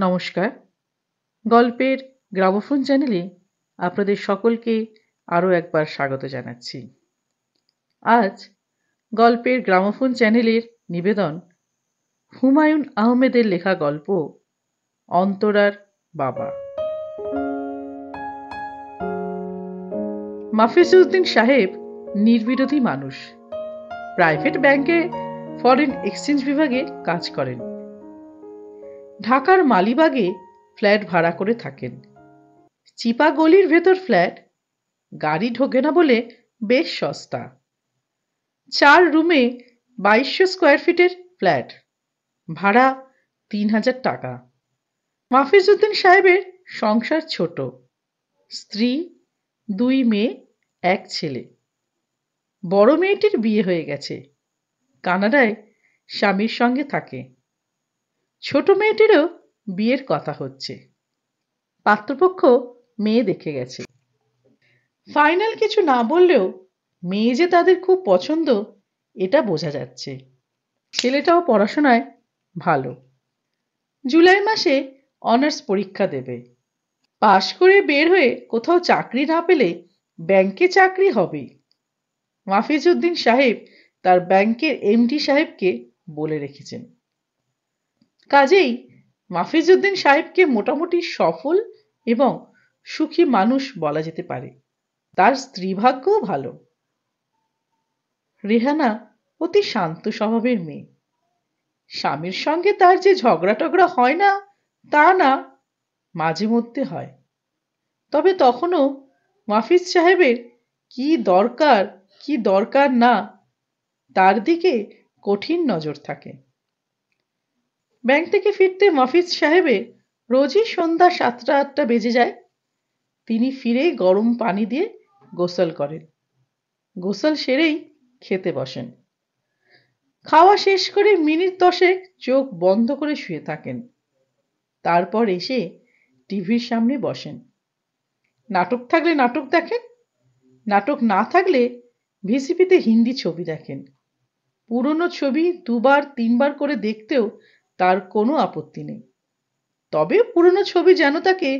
নমস্কার। গল্পের গ্রামোফোন চ্যানেলে আপনাদের সকলকে আরও একবার স্বাগত জানাচ্ছি। আজ গল্পের গ্রামোফোন চ্যানেলের নিবেদন হুমায়ুন আহমেদের লেখা গল্প অন্তরার বাবা। মাফিজউদ্দিন সাহেব নির্বিরোধী মানুষ। প্রাইভেট ব্যাংকে ফরেন এক্সচেঞ্জ বিভাগে কাজ করেন। ঢাকার মালিবাগে ফ্ল্যাট ভাড়া করে থাকেন। চিপা গলির ভেতর ফ্ল্যাট, গাড়ি ঢোকে না বলে বেশ সস্তা। 4 রুমে 2200 স্কোয়ার ফিটের ফ্ল্যাট, ভাড়া 3000 টাকা। মাফিজউদ্দিন সাহেবের সংসার ছোট, স্ত্রী, 2 মেয়ে, 1 ছেলে। বড় মেয়েটির বিয়ে হয়ে গেছে, কানাডায় স্বামীর সঙ্গে থাকে। ছোট মেয়েটিরও বিয়ের কথা হচ্ছে, পাত্রপক্ষ মেয়ে দেখে গেছে। ফাইনাল কিছু না বললেও মেয়ে যে তাদের খুব পছন্দ এটা বোঝা যাচ্ছে। ছেলেটাও পড়াশোনায় ভালো। জুলাই মাসে অনার্স পরীক্ষা দেবে। পাশ করে বের হয়ে কোথাও চাকরি না পেলে ব্যাংকে চাকরি হবে। মাফিজউদ্দিন সাহেব তার ব্যাংকের এমডি সাহেবকে বলে রেখেছেন। কাজেই মাফিজউদ্দিন সাহেবকে মোটামুটি সফল এবং সুখী মানুষ বলা যেতে পারে। তার স্ত্রী ভাগ্যও ভালো। রেহানা অতি শান্ত স্বভাবের মেয়ে। স্বামীর সঙ্গে তার যে ঝগড়া টগড়া হয় না তা না, মাঝে মধ্যে হয়। তবে তখনও মাফিজ সাহেবের কি দরকার না তার দিকে কঠিন নজর থাকে। ব্যাংক থেকে ফিরতে মাফিজ সাহেবের রোজই সন্ধ্যা 7টা-8টা বেজে যায়। তিনি ফিরেই গরম পানি দিয়ে গোসল করেন। গোসল সেরেই খেতে বসেন। খাওয়া শেষ করে মিনিট 10 চোখ বন্ধ করে শুয়ে থাকেন। তারপর এসে টিভির সামনে বসেন। নাটক থাকলে নাটক দেখেন, নাটক না থাকলে ভিসিপিতে হিন্দি ছবি দেখেন। পুরনো ছবি 2-3 বার করে দেখতেও তার কোনো আপত্তি নেই। তবে পুরনো ছবি যেন তাকে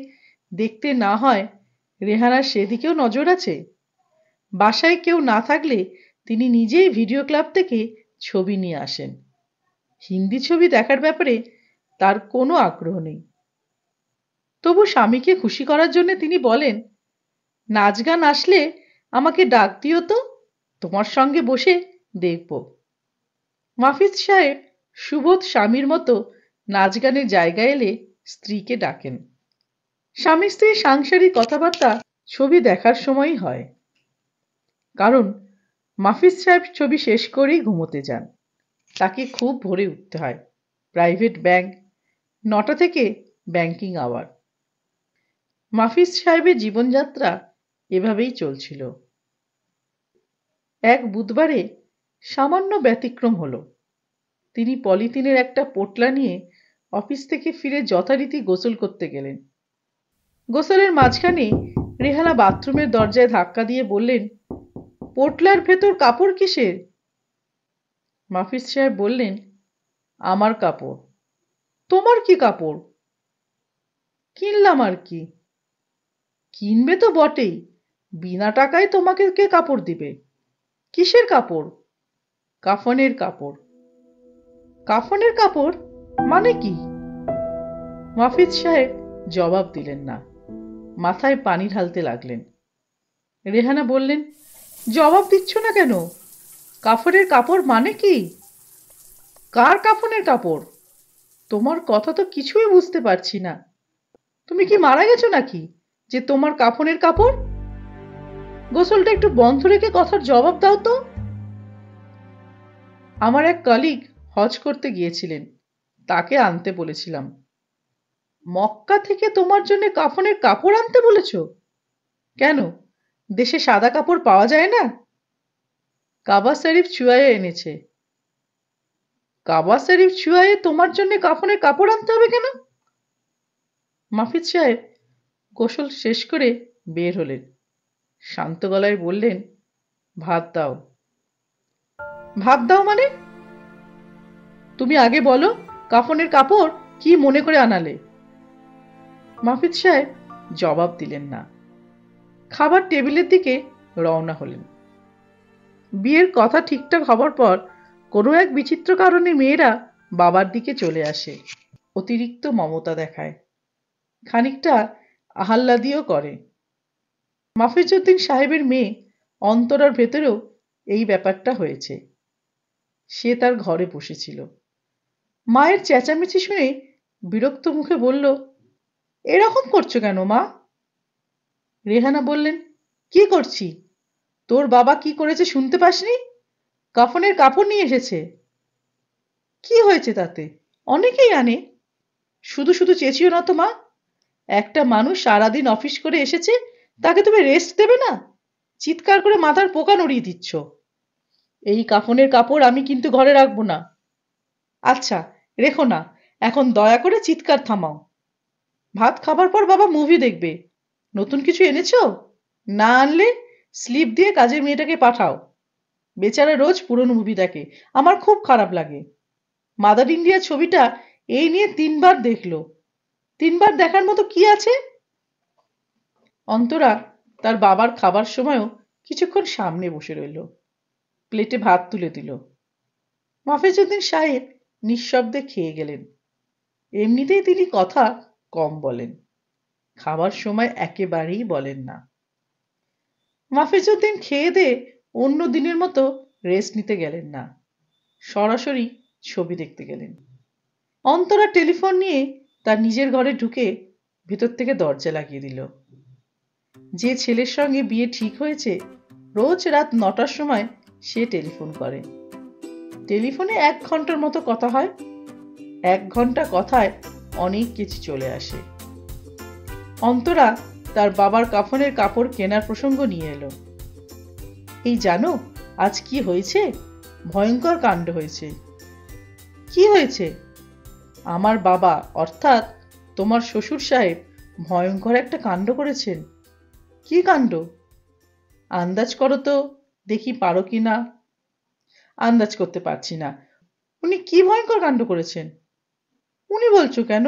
দেখতে না হয়, রেহানার সেদিকেও নজর আছে। বাসায় কেউ না থাকলে তিনি নিজেই ভিডিও ক্লাব থেকে ছবি নিয়ে আসেন। হিন্দি ছবি দেখার ব্যাপারে তার কোনো আগ্রহ নেই। তবু স্বামীকে খুশি করার জন্য তিনি বলেন, নাচ গান আসলে আমাকে ডাক দিও তো, তোমার সঙ্গে বসে দেখব। মাফিজ সাহেব সুবোধ স্বামীর মতো নাচ গানের জায়গায় এলে স্ত্রীকে ডাকেন। স্বামী স্ত্রীর সাংসারিক কথাবার্তা ছবি দেখার সময়ই হয়। কারণ মাফিজ সাহেব ছবি শেষ করেই ঘুমোতে যান। তাকে খুব ভোরে উঠতে হয়। প্রাইভেট ব্যাংক, 9টা থেকে ব্যাংকিং আওয়ার। মাফিজ সাহেবের জীবনযাত্রা এভাবেই চলছিল। এক বুধবারে সামান্য ব্যতিক্রম হলো। তিনি পলিথিনের একটা পোটলা নিয়ে অফিস থেকে ফিরে যথারীতি গোসল করতে গেলেন। গোসলের মাঝখানে রেহানা বাথরুমের দরজায় ধাক্কা দিয়ে বললেন, পোটলার ভেতর কাপড় কিসের? মাফিজ সাহেব বললেন, আমার কাপড়। তোমার কি কাপড়? কিনলাম আর কি। কিনবে তো বটেই, বিনা টাকায় তোমাকে কে কাপড় দিবে? কিসের কাপড়? কাফনের কাপড়। কাফনের কাপড় মানে কি? মাফিজ সাহেব জবাব দিলেন না, মাথায় পানি ঢালতে লাগলেন। রেহানা বললেন, জবাব দিচ্ছ না কেন? কাফনের কাপড় মানে কি? কার কাফনের কাপড়? তোমার কথা তো কিছুই বুঝতে পারছি না। তুমি কি মারা গেছো নাকি যে তোমার কাফনের কাপড়? গোসলটা একটু বন্ধ রেখে কথার জবাব দাও তো। আমার এক কলিগ হজ করতে গিয়েছিলেন, তাকে আনতে বলেছিলাম। মক্কা থেকে তোমার জন্য কাফনের কাপড় আনতে বলেছো? কেন, দেশে সাদা কাপড় পাওয়া যায় না? কাবা শরীফ চুয়ায়ে এনেছে। কাবা শরীফ চুয়ায়ে তোমার জন্য কাফনের কাপড় আনতে হবে কেন? মাফিজ সাহেব গোসল শেষ করে বের হলেন। শান্ত গলায় বললেন, ভাত দাও। ভাত দাও মানে? তুমি আগে বলো, কাফনের কাপড় কি মনে করে আনালে? মাফিজ সাহেব জবাব দিলেন না। খাবার টেবিলের দিকে রওনা হলেন। বিয়ের কথা ঠিকঠাক হবার পর কোনো এক বিচিত্র কারণে মেয়েরা বাবার দিকে চলে আসে, অতিরিক্ত মমতা দেখায়, খানিকটা আহ্লাদিও করে। মাফিজউদ্দিন সাহেবের মেয়ে অন্তরার ভেতরেও এই ব্যাপারটা হয়েছে। সে তার ঘরে বসেছিল। মায়ের চেঁচামেচি শুনে বিরক্ত মুখে বলল, এরকম করছো কেন মা? রেহানা বললেন, কি করছি? তোর বাবা কি করেছে শুনতে পাসনি? কাফনের কাপড় নিয়ে এসেছে। কি হয়েছে তাতে? অনেকেই আনে। শুধু শুধু চেঁচিও না তো মা। একটা মানুষ সারাদিন অফিস করে এসেছে, তাকে তুমি রেস্ট দেবে না? চিৎকার করে মাথার পোকা নড়িয়ে দিচ্ছ। এই কাফনের কাপড় আমি কিন্তু ঘরে রাখবো না। আচ্ছা, রেখো না, এখন দয়া করে চিৎকার থামাও। ভাত খাবার পর বাবা মুভি দেখবে। নতুন কিছু এনেছো? না আনলে স্লিপ দিয়ে কাজের মেয়েটাকে পাঠাও। বেচারা রোজ পুরনো মুভি দেখে, আমার খুব খারাপ লাগে। মাদার ইন্ডিয়া ছবিটা এই নিয়ে 3বার দেখলো। 3বার দেখার মতো কি আছে? অন্তরা তার বাবার খাবার সময়ও কিছুক্ষণ সামনে বসে রইল। প্লেটে ভাত তুলে দিল। মাফিজউদ্দিন সাহেব নিঃশব্দে খেয়ে গেলেন। এমনিতেই তিনি কথা কম বলেন, খাবার সময় একেবারেই বলেন না। মাফিজউদ্দিন খেয়ে দিয়ে অন্য দিনের মতো রেস্ট নিতে গেলেন না, সরাসরি ছবি দেখতে গেলেন। অন্তরা টেলিফোন নিয়ে তার নিজের ঘরে ঢুকে ভেতর থেকে দরজা লাগিয়ে দিল। যে ছেলের সঙ্গে বিয়ে ঠিক হয়েছে, রোজ রাত 9টার সময় সে টেলিফোন করে। টেলিফোনে 1 ঘন্টার মতো কথা হয়। 1 ঘন্টা কথায় অনেক কিছু চলে আসে। অন্তরা তার বাবার কাফনের কাপড় কেনার প্রসঙ্গ নিয়ে এলো। এই জানো আজ কি হয়েছে? ভয়ঙ্কর কাণ্ড হয়েছে। কি হয়েছে? আমার বাবা অর্থাৎ তোমার শ্বশুর সাহেব ভয়ঙ্কর একটা কাণ্ড করেছেন। কি কাণ্ড? আন্দাজ করো তো, দেখি পারো কি না। আন্দাজ করতে পারছি না। উনি কি ভয়ঙ্কর কাণ্ড করেছেন? উনি বলছো কেন?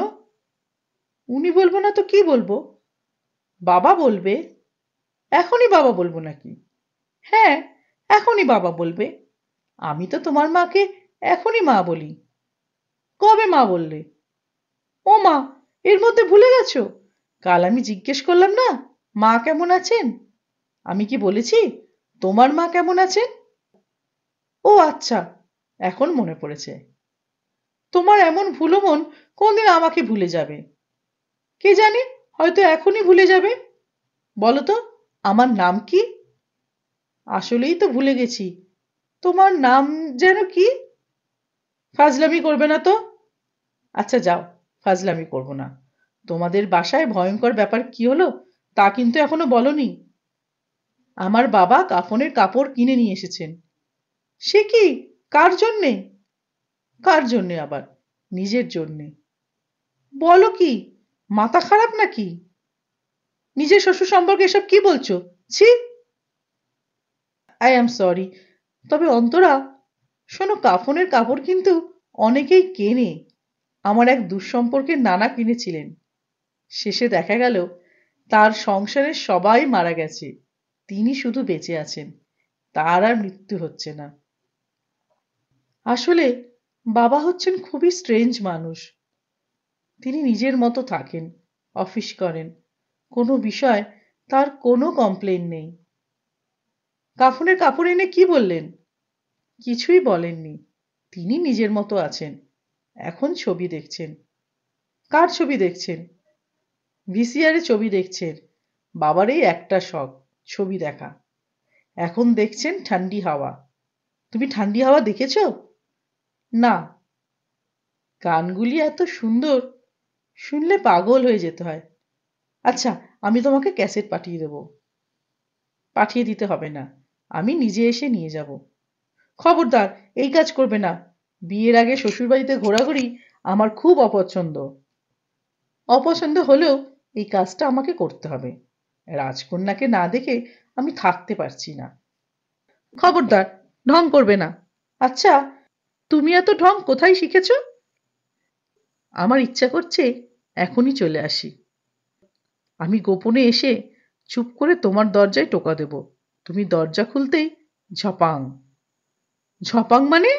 উনি বলবো না তো কি বলবো? বাবা বলবে। এখনই বাবা বলবো নাকি? হ্যাঁ, এখনই বাবা বলবে। আমি তো তোমার মাকে এখনই মা বলি। কবে মা বললে? ও মা, এর মধ্যে ভুলে গেছো? কাল আমি জিজ্ঞেস করলাম না মা কেমন আছেন? আমি কি বলেছি তোমার মা কেমন আছেন? ও আচ্ছা, এখন মনে পড়েছে। তোমার এমন ভুলো মন কোনদিন আমাকে ভুলে যাবে? কে জানে, হয়তো এখনই ভুলে যাবে। বলো তো, আমার নাম কি? আসলেই তো ভুলে গেছি। তোমার নাম যেন কি? ফাজলামি করবে না তো। আচ্ছা যাও, ফাজলামি করব না। তোমাদের বাসায় ভয়ঙ্কর ব্যাপার কি হলো তা কিন্তু এখনো বলনি। আমার বাবা কাফনের কাপড় কিনে নিয়ে এসেছেন। সে কি? কার জন্যে? কার জন্যে আবার? নিজের জন্যে। বলো কি? মাথা খারাপ নাকি? নিজের শ্বশুর সম্পর্কে এসব কি বলছো? ছি! I am sorry. তবে অন্তরা, শোনো, কাফনের কাপড় কিন্তু অনেকেই কেনে। আমার এক দুঃসম্পর্কের নানা কিনেছিলেন। শেষে দেখা গেল তার সংসারের সবাই মারা গেছে, তিনি শুধু বেঁচে আছেন। তার আর মৃত্যু হচ্ছে না। আসলে বাবা হচ্ছেন খুবই স্ট্রেঞ্জ মানুষ। তিনি নিজের মতো থাকেন, অফিস করেন, কোনো বিষয় তার কোনো কমপ্লেন নেই। কাফনের কাপড় এনে কি বললেন? কিছুই বলেননি। তিনি নিজের মতো আছেন। এখন ছবি দেখছেন। কার ছবি দেখছেন? ভিসিআরে ছবি দেখছেন। বাবার এই একটা শখ, ছবি দেখা। এখন দেখছেন ঠান্ডি হাওয়া। তুমি ঠান্ডি হাওয়া দেখেছো? না। গানগুলি এত সুন্দর, শুনলে পাগল হয়ে যেতে হয়। আচ্ছা, আমি তোমাকে ক্যাসেট পাঠিয়ে দেব। পাঠিয়ে দিতে হবে না, আমি নিজে এসে নিয়ে যাব। খবরদার, এই কাজ করবে না। বিয়ের আগে শ্বশুরবাড়িতে ঘোরাঘুরি আমার খুব অপছন্দ। অপছন্দ হলেও এই কাজটা আমাকে করতে হবে। রাজকন্যাকে না দেখে আমি থাকতে পারছি না। খবরদার, ঢং করবে না। আচ্ছা, তুমি এত ঢং কোথায় শিখেছ? আমার ইচ্ছা করছে এখনই চলে আসি। আমি গোপনে এসে চুপ করে তোমার দরজায় টোকা দেব। তুমি দরজা খুলতেই ঝপাং। ঝপাং মানে?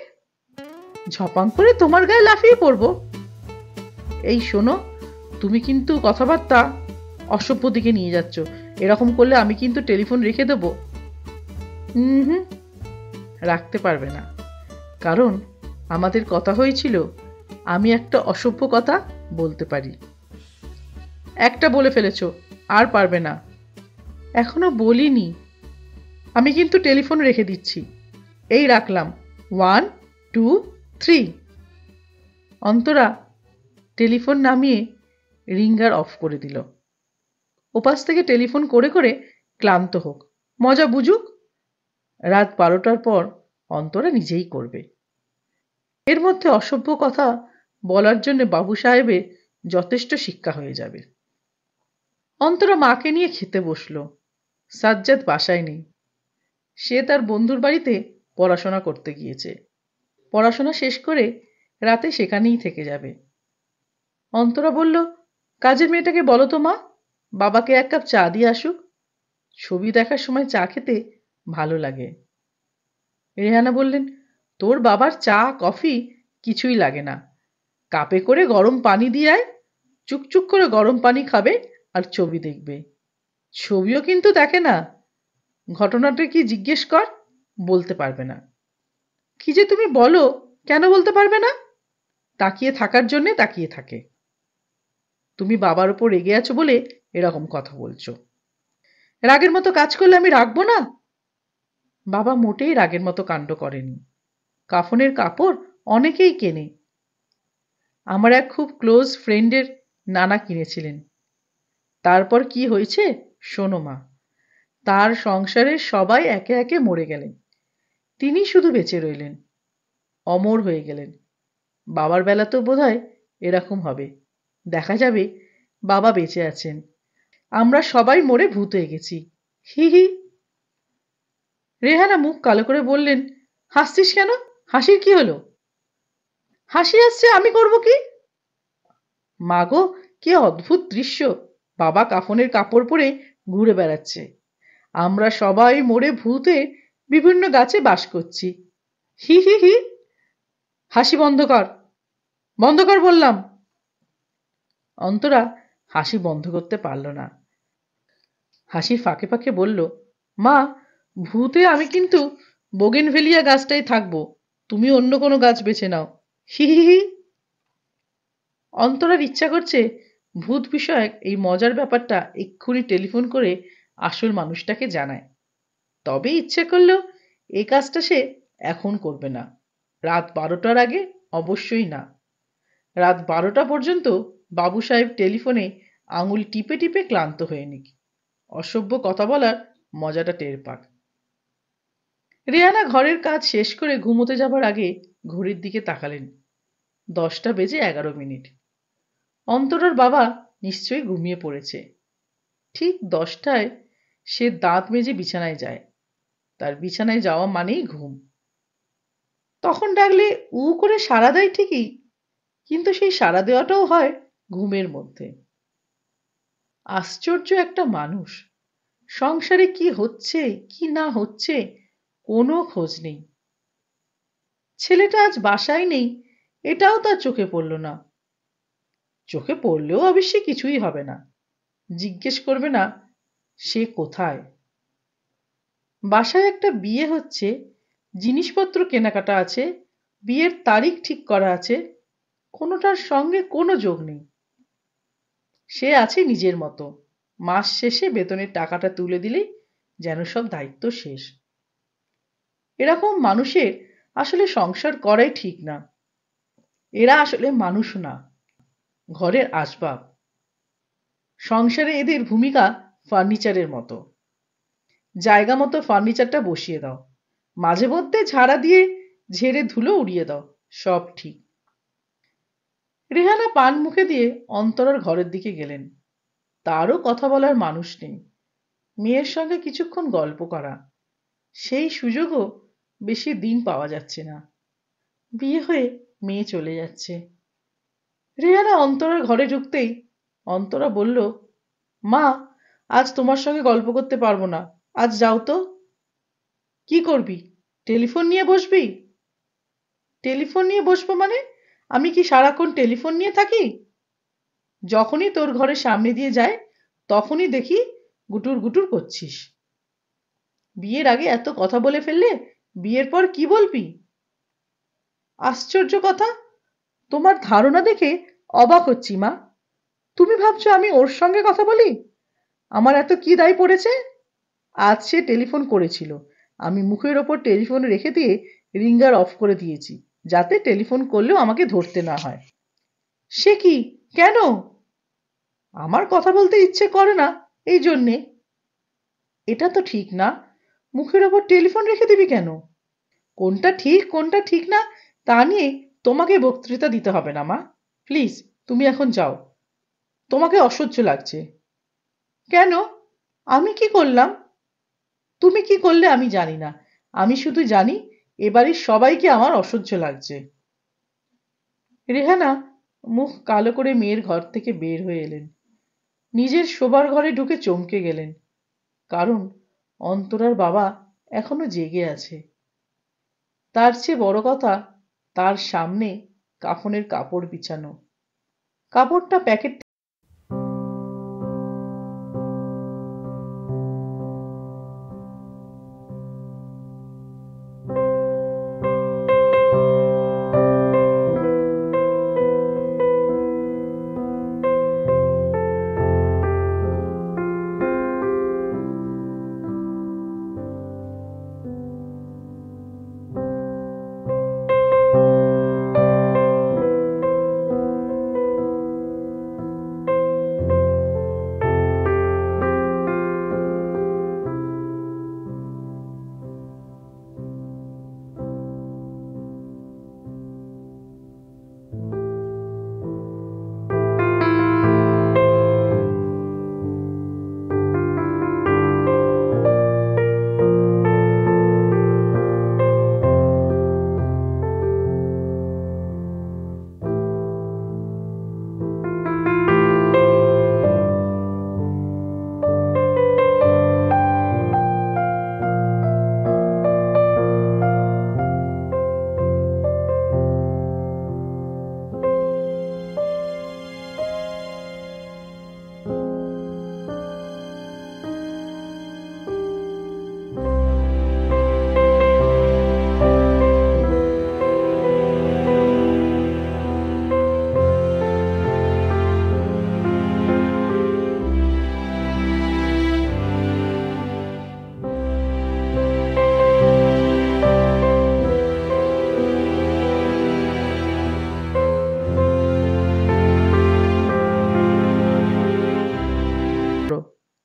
ঝপাং করে তোমার গায়ে লাফিয়ে পড়বো। এই শোনো, তুমি কিন্তু কথাবার্তা অসভ্য দিকে নিয়ে যাচ্ছ। এরকম করলে আমি কিন্তু টেলিফোন রেখে দেবো। হুম, রাখতে পারবে না, কারণ আমাদের কথা হয়েছিল আমি একটা অসভ্য কথা বলতে পারি। একটা বলে ফেলেছ, আর পারবে না। এখনো বলিনি। আমি কিন্তু টেলিফোন রেখে দিচ্ছি। এই রাখলাম। 1 2 3। অন্তরা টেলিফোন নামিয়ে রিঙ্গার অফ করে দিল। ওপাশ থেকে টেলিফোন করে করে ক্লান্ত হোক, মজা বুঝুক। রাত 12টার পর অন্তরা নিজেই করবে। এর মধ্যে অসভ্য কথা বলার জন্য বাবু সাহেবের যথেষ্ট শিক্ষা হয়ে যাবে। অন্তরা মাকে নিয়ে খেতে বসলো। সাজ্জাদ বাসায় নেই। সে তার বন্ধুর বাড়িতে পড়াশোনা করতে গিয়েছে। পড়াশোনা শেষ করে রাতে সেখানেই থেকে যাবে। অন্তরা বলল, কাজের মেয়েটাকে বলো তো মা, বাবাকে 1 কাপ চা দিয়ে আসুক। ছবি দেখার সময় চা খেতে ভালো লাগে। রেহানা বললেন, তোর বাবার চা কফি কিছুই লাগে না। কাপে করে গরম পানি দিয়ে আয়, চুকচুক করে গরম পানি খাবে আর ছবি দেখবে। ছবিও কিন্তু দেখে না। ঘটনাটা কি জিজ্ঞেস কর, বলতে পারবে না। কি যে তুমি বলো, কেন বলতে পারবে না? তাকিয়ে থাকার জন্যে তাকিয়ে থাকে। তুমি বাবার উপর রেগে আছো বলে এরকম কথা বলছো। রাগের মতো কাজ করলে আমি রাখবো না? বাবা মোটেই রাগের মতো কাণ্ড করেনি। কাফনের কাপড় অনেকেই কেনে। আমার এক খুব ক্লোজ ফ্রেন্ডের নানা কিনেছিলেন। তারপর কি হয়েছে শোনো মা। তার সংসারের সবাই একে একে মরে গেলেন, তিনি শুধু বেঁচে রইলেন, অমর হয়ে গেলেন। বাবার বেলাতেও বোধহয় এরকম হবে। দেখা যাবে বাবা বেঁচে আছেন, আমরা সবাই মরে ভূত হয়ে গেছি। হি হি। রেহানা মুখ কালো করে বললেন, হাসছিস কেন? হাসির কি হলো? হাসি আসছে, আমি করব কি? মাগো, কি অদ্ভুত দৃশ্য! বাবা কাফনের কাপড় পরে ঘুরে বেড়াচ্ছে, আমরা সবাই মরে ভূতে বিভিন্ন গাছে বাস করছি। হি হি হি। হাসি বন্ধ কর, বন্ধ কর বললাম। অন্তরা হাসি বন্ধ করতে পারল না। হাসির ফাঁকে ফাঁকে বলল, মা, ভূতে আমি কিন্তু বোগেনভেলিয়া গাছটাই থাকবো, তুমি অন্য কোনো গাছ বেছে নাও। হি হি হি। অন্তরার ইচ্ছা করছে ভূত বিষয়ক এই মজার ব্যাপারটা এক্ষুনি টেলিফোন করে আসল মানুষটাকে জানায়। তবে ইচ্ছে করলেও এই কাজটা সে এখন করবে না। রাত 12টার আগে অবশ্যই না। রাত 12টা পর্যন্ত বাবু সাহেব টেলিফোনে আঙুল টিপে টিপে ক্লান্ত হয়ে নিক, অসভ্য কথা বলার মজাটা টের পাক। রেহানা ঘরের কাজ শেষ করে ঘুমোতে যাবার আগে ঘড়ির দিকে তাকালেন। 10টা বেজে 11 মিনিট। অন্তরার বাবা নিশ্চয়ই ঘুমিয়ে পড়েছে। ঠিক 10টায় সে দাঁত মেজে বিছানায় যায়। তার বিছানায় যাওয়া মানেই ঘুম। তখন ডাকলে উ করে সাড়া দেয় ঠিকই, কিন্তু সেই সাড়া দেওয়াটাও হয় ঘুমের মধ্যে। আশ্চর্য একটা মানুষ। সংসারে কি হচ্ছে কি না হচ্ছে কোনো খোঁজ নেই। ছেলেটা আজ বাসায় নেই, এটাও তার চোখে পড়ল না। চোখে পড়লেও অবশ্যই কিছুই হবে না। জিজ্ঞেস করবে না সে কোথায়। বাসায় একটা বিয়ে হচ্ছে, জিনিসপত্র কেনাকাটা আছে, বিয়ের তারিখ ঠিক করা আছে, কোনোটার সঙ্গে কোনো যোগ নেই। সে আছে নিজের মতো। মাস শেষে বেতনের টাকাটা তুলে দিলেই যেন সব দায়িত্ব শেষ। এরকম মানুষের আসলে সংসার করাই ঠিক না। এরা আসলে মানুষ না, ঘরের আসবাব। সংসারে এদের ভূমিকা ফার্নিচারের মতো। জায়গা মতো ফার্নিচারটা বসিয়ে দাও, মাঝে মধ্যে ঝাড়া দিয়ে ঝেড়ে ধুলো উড়িয়ে দাও, সব ঠিক। রেহানা পান মুখে দিয়ে অন্তরার ঘরের দিকে গেলেন। তারও কথা বলার মানুষ নেই। মেয়ের সঙ্গে কিছুক্ষণ গল্প করা, সেই সুযোগও বেশি দিন পাওয়া যাচ্ছে না। বিয়ে হয়ে মেয়ে চলে যাচ্ছে। রেহানা অন্তরার ঘরে ঢুকতেই অন্তরা বলল, মা, আজ তোমার সঙ্গে গল্প করতে পারবো না, আজ যাও তো। কি করবি? টেলিফোন নিয়ে বসবি? টেলিফোন নিয়ে বসবো মানে? আমি কি সারাক্ষণ টেলিফোন নিয়ে থাকি? যখনই তোর ঘরের সামনে দিয়ে যায় তখনই দেখি গুটুর গুটুর করছিস। বিয়ের আগে এত কথা বলে ফেললে, বিয়ের পর কি বলবি? আশ্চর্য কথা, তোমার ধারণা দেখে অবাক হচ্ছি মা। তুমি ভাবছো আমি ওর সঙ্গে কথা বলি? আমার এত কি দায় পড়েছে? আজ সে টেলিফোন করেছিল, আমি মুখের ওপর টেলিফোন রেখে দিয়ে রিঙ্গার অফ করে দিয়েছি, যাতে টেলিফোন করলেও আমাকে ধরতে না হয়। সে কি? কেন? আমার কথা বলতে ইচ্ছে করে না, এই জন্যে। এটা তো ঠিক না, মুখের ওপর টেলিফোন রেখে দিবি কেন? কোনটা ঠিক কোনটা ঠিক না তা নিয়ে তোমাকে বক্তৃতা দিতে হবে না মা। প্লিজ, তুমি এখন যাও, তোমাকে অসহ্য লাগছে। কেন? আমি কি করলাম? তুমি কি করলে আমি জানি না, আমি শুধু জানি এবাড়ির সবাইকে আমার অসহ্য লাগছে। রেহানা মুখ কালো করে মেয়ের ঘর থেকে বের হয়ে এলেন। নিজের শোবার ঘরে ঢুকে চমকে গেলেন, কারণ অন্তরার বাবা এখনো জেগে আছে। তার চেয়ে বড় কথা, তার সামনে কাফনের কাপড় বিছানো। কাপড়টা প্যাকেট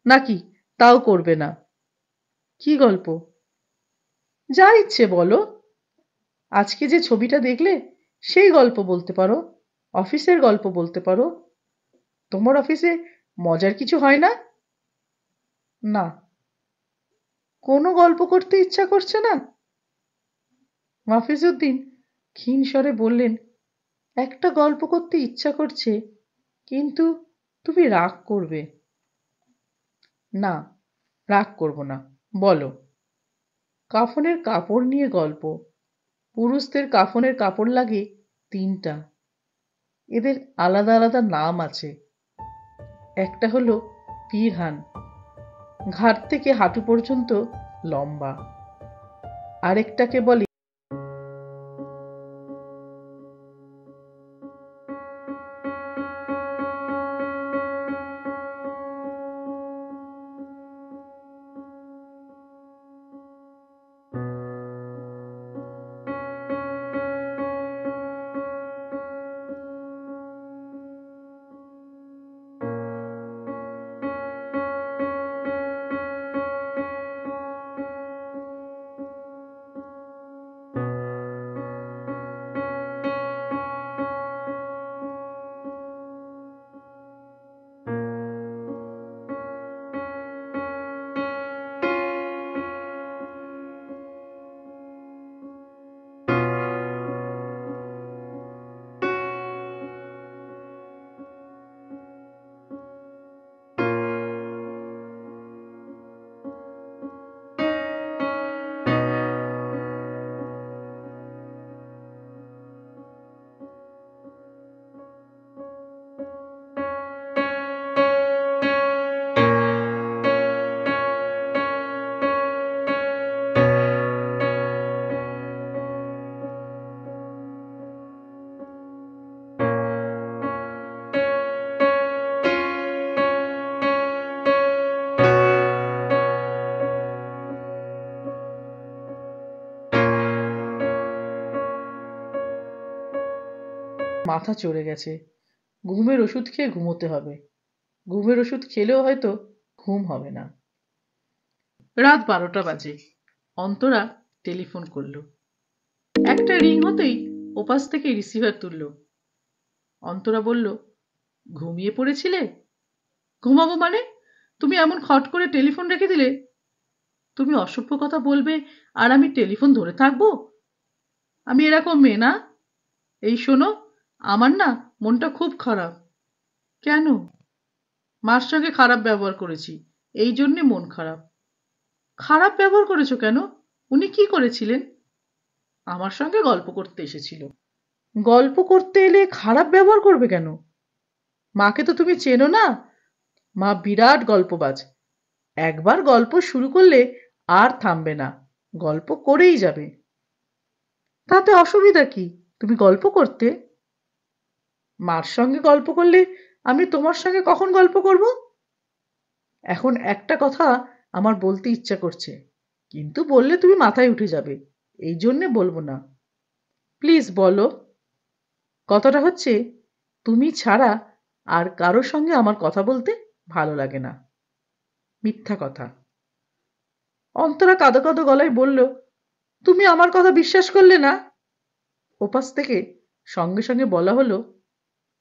নাকি তাও করবে না? কি গল্প? যা ইচ্ছে বলো। আজকে যে ছবিটা দেখলে সেই গল্প বলতে পারো, অফিসের গল্প বলতে পারো। তোমার অফিসে মজার কিছু হয় না? না, কোনো গল্প করতে ইচ্ছা করছে না? মাফিজউদ্দিন ক্ষীণ স্বরে বললেন, একটা গল্প করতে ইচ্ছা করছে, কিন্তু তুমি রাগ করবে। না, রাগ করব না, বলো। কাফনের কাপড় নিয়ে গল্প। পুরুষদের কাফনের কাপড় লাগে তিনটা, এদের আলাদা আলাদা নাম আছে। একটা হলো পিরহান, ঘাড় থেকে হাঁটু পর্যন্ত লম্বা। আরেকটাকে বলে মাথা চড়ে গেছে, ঘুমের ওষুধ খেয়ে ঘুমোতে হবে। ঘুমের ওষুধ খেলেও হয়তো ঘুম হবে না। রাত 12টা বাজে। অন্তরা টেলিফোন করলো। একটা রিং হতেই ওপাশ থেকে রিসিভার তুলল। অন্তরা বলল, ঘুমিয়ে পড়েছিলে? ঘুমাবো মানে? তুমি এমন খট করে টেলিফোন রেখে দিলে। তুমি অসভ্য কথা বলবে আর আমি টেলিফোন ধরে থাকবো? আমি এরকম মেয়ে না। এই শোনো, আমার না মনটা খুব খারাপ। কেন? মার সঙ্গে খারাপ ব্যবহার করেছি, এই জন্যে মন খারাপ। খারাপ ব্যবহার করেছো কেন? উনি কি করেছিলেন? আমার সঙ্গে গল্প করতে এসেছিল। গল্প করতে এলে খারাপ ব্যবহার করবে কেন? মাকে তো তুমি চেনো না। মা বিরাট গল্পবাজ। একবার গল্প শুরু করলে আর থামবে না, গল্প করেই যাবে। তাতে অসুবিধা কি? তুমি গল্প করতে। মার সঙ্গে গল্প করলে আমি তোমার সঙ্গে কখন গল্প করব? এখন একটা কথা আমার বলতে ইচ্ছা করছে, কিন্তু বললে তুমি মাথায় উঠে যাবে, এই জন্যে বলবো না। প্লিজ বলো। কথাটা হচ্ছে, তুমি ছাড়া আর কারোর সঙ্গে আমার কথা বলতে ভালো লাগে না। মিথ্যা কথা। অন্তরা কাঁদো কাঁদো গলায় বলল, তুমি আমার কথা বিশ্বাস করলে না? ওপাশ থেকে সঙ্গে সঙ্গে বলা হলো,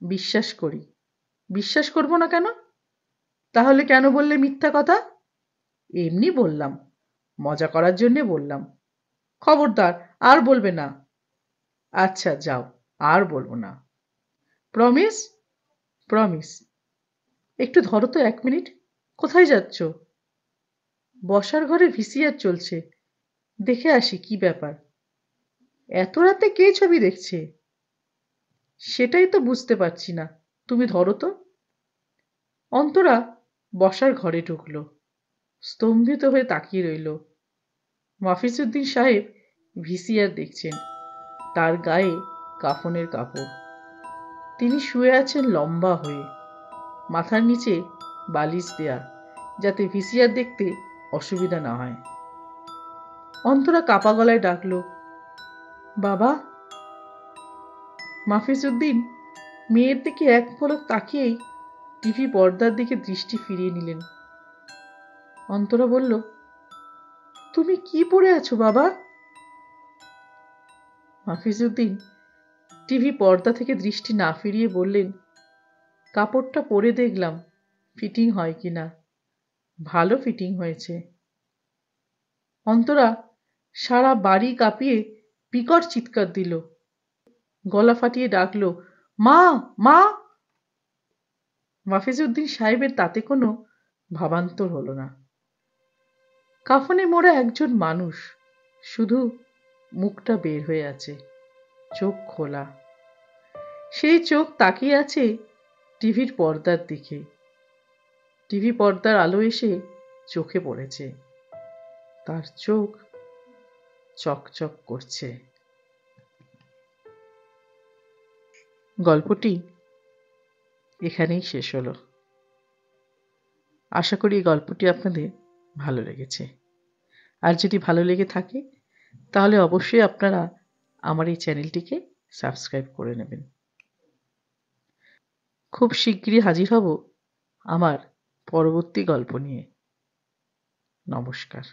বিশ্বাস করি। বিশ্বাস করব না কেন? তাহলে কেন বললে মিথ্যা কথা? এমনি বললাম, মজা করার জন্যে বললাম। খবরদার আর বলবে না। আচ্ছা যাও, আর বলবো না। প্রমিস? প্রমিস। একটু ধরো তো 1 মিনিট। কোথায় যাচ্ছ? বসার ঘরে ভিসিআর চলছে, দেখে আসি কি ব্যাপার। এত রাতে কে ছবি দেখছে? সেটাই তো বুঝতে পারছি না, তুমি ধরো তো। অন্তরা বসার ঘরে ঢুকল, স্তম্ভিত হয়ে তাকিয়ে রইল। মফিজউদ্দিন সাহেব ভিসিআর দেখছেন, তার গায়ে কাফনের কাপড়। তিনি শুয়ে আছেন লম্বা হয়ে, মাথার নিচে বালিশ দেয়া, যাতে ভিসিআর দেখতে অসুবিধা না হয়। অন্তরা কাপা গলায় ডাকল, বাবা। মাফিজউদ্দিন মেয়ের দিকে এক পলক তাকিয়েই টিভি পর্দার দিকে দৃষ্টি ফিরিয়ে নিলেন। অন্তরা বলল, তুমি কি পড়ে আছো বাবা? মাফিজউদ্দিন টিভি পর্দা থেকে দৃষ্টি না ফিরিয়ে বললেন, কাপড়টা পরে দেখলাম ফিটিং হয় কিনা। ভালো ফিটিং হয়েছে। অন্তরা সারা বাড়ি কাঁপিয়ে বিকট চিৎকার দিল, গলা ফাটিয়ে ডাকলো, মা, মা। মাফিজউদ্দিন সাহেবের তাতে কোনো ভাবান্তর হলো না। কাফনে মোড়া একজন মানুষ, শুধু মুখটা বের হয়ে আছে, চোখ খোলা। সেই চোখ তাকিয়ে আছে টিভির পর্দার দিকে। টিভি পর্দার আলো এসে চোখে পড়েছে, তার চোখ চকচক করছে। গল্পটি এখানেই শেষ হলো। আশা করি এই গল্পটি আপনাদের ভালো লেগেছে। আর যদি ভালো লেগে থাকে তাহলে অবশ্যই আপনারা আমার এই চ্যানেলটিকে সাবস্ক্রাইব করে নেবেন। খুব শিগগিরই হাজির হব আমার পরবর্তী গল্প নিয়ে। নমস্কার।